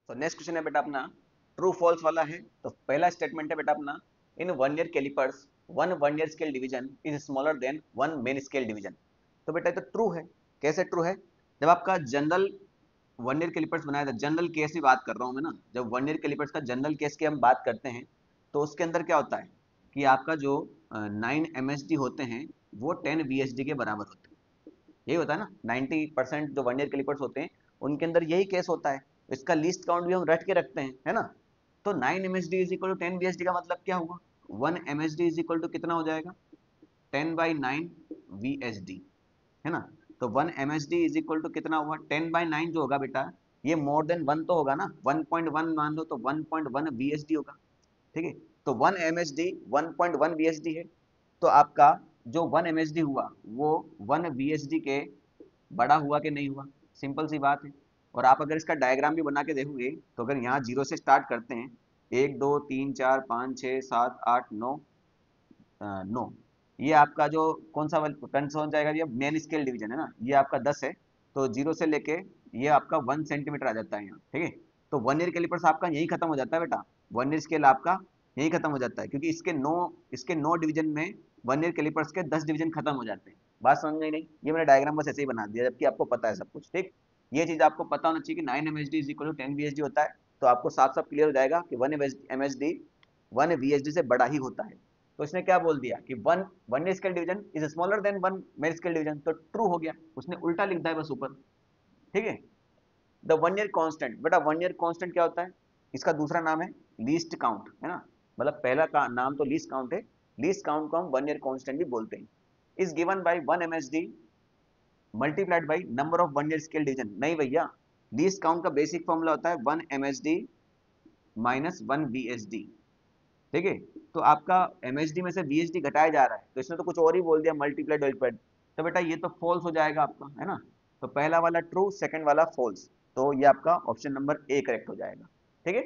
तो next question है बेटा अपना ट्रू फॉल्स वाला है। तो पहला स्टेटमेंट है बेटा अपना, in vernier calipers one vernier scale division is smaller than one main scale division. तो बेटा ये तो ट्रू है। कैसे ट्रू है? जब आपका जनरल वन ईयर कैलिपर्स बनाया था, जनरल केस की बात कर रहा हूँ मैं ना, जब वन ईयर कैलिपर्स का जनरल केस की हम बात करते हैं तो उसके अंदर क्या होता है कि आपका जो 9 MSD होते हैं वो 10 VSD के बराबर होते हैं। यही होता है ना, 90% जो वन ईयर कैलिपर्स होते हैं उनके अंदर यही केस होता है। इसका लीस्ट काउंट भी हम रट के रखते हैं, है ना। तो 9 MSD is equal to 10 VSD का मतलब क्या हुआ? 1 MSD इज इक्वल टू कितना हो जाएगा? 10/9 VSD, है ना। तो 1 MSD इज इक्वल टू कितना हुआ? 10/9 जो होगा बेटा, ये मोर देन 1 तो होगा ना, 1.1 मान लो तो 1.1 VSD होगा। ठीक है। तो 1 MSD 1.1 VSD है। तो आपका जो 1 MSD हुआ वो 1 VSD के बड़ा हुआ कि नहीं हुआ? सिंपल सी बात है। और आप अगर इसका डायग्राम भी बना के देखोगे तो अगर यहाँ जीरो से स्टार्ट करते हैं, 1 2 3 4 5 6 7 8 9, 9, ये आपका जो कौन सा टर्न हो जाएगा, ये मेन स्केल डिवीजन है ना, ये आपका 10 है। तो जीरो से लेके ये आपका 1 सेंटीमीटर आ जाता है यहाँ। ठीक है। तो वन ईयर कैलिपर्स आपका यही खत्म हो जाता है बेटा, वन ईयर स्केल आपका यही खत्म हो जाता है, क्योंकि इसके नौ डिवीजन में वन ईयर कैलिपर्स के 10 डिवीजन खत्म हो जाते हैं। बात समझ में नहीं? ये मैंने डायग्राम बस ऐसे ही बना दिया, जबकि आपको पता है सब कुछ। ठीक। ये चीज आपको पता होना चाहिए कि 9 MSD is equal to 10 VSD होता है। तो आपको साफ साफ क्लियर हो जाएगा कि 1 MSD 1 VSD से बड़ा ही होता है। तो इसने क्या बोल दिया कि one one scale division is smaller than one main scale division, तो ट्रू हो गया। उसने उल्टा लिख दिया है बस ऊपर। ठीक है। द वन ईयर कांस्टेंट, बेटा वन ईयर कांस्टेंट क्या होता है? इसका दूसरा नाम है लीस्ट काउंट, है ना। मतलब पहला का नाम तो लीस्ट काउंट है, लीस्ट काउंट को हम वन ईयर कांस्टेंट भी बोलते हैं। Is given by 1 MSD multiplied by number of one year scale division. नहीं भैया, लीस्ट काउंट का बेसिक फॉर्मूला होता है 1 MSD माइनस 1 VSD। ठीक है। तो आपका MSD में से VSD घटाया जा रहा है, तो इसने तो कुछ और ही बोल दिया, मल्टीप्लाइड मल्टीप्लाइड। तो बेटा ये तो फॉल्स हो जाएगा आपका, है ना। तो पहला वाला ट्रू, सेकंड वाला फॉल्स। तो ये आपका ऑप्शन नंबर ए करेक्ट हो जाएगा। ठीक है।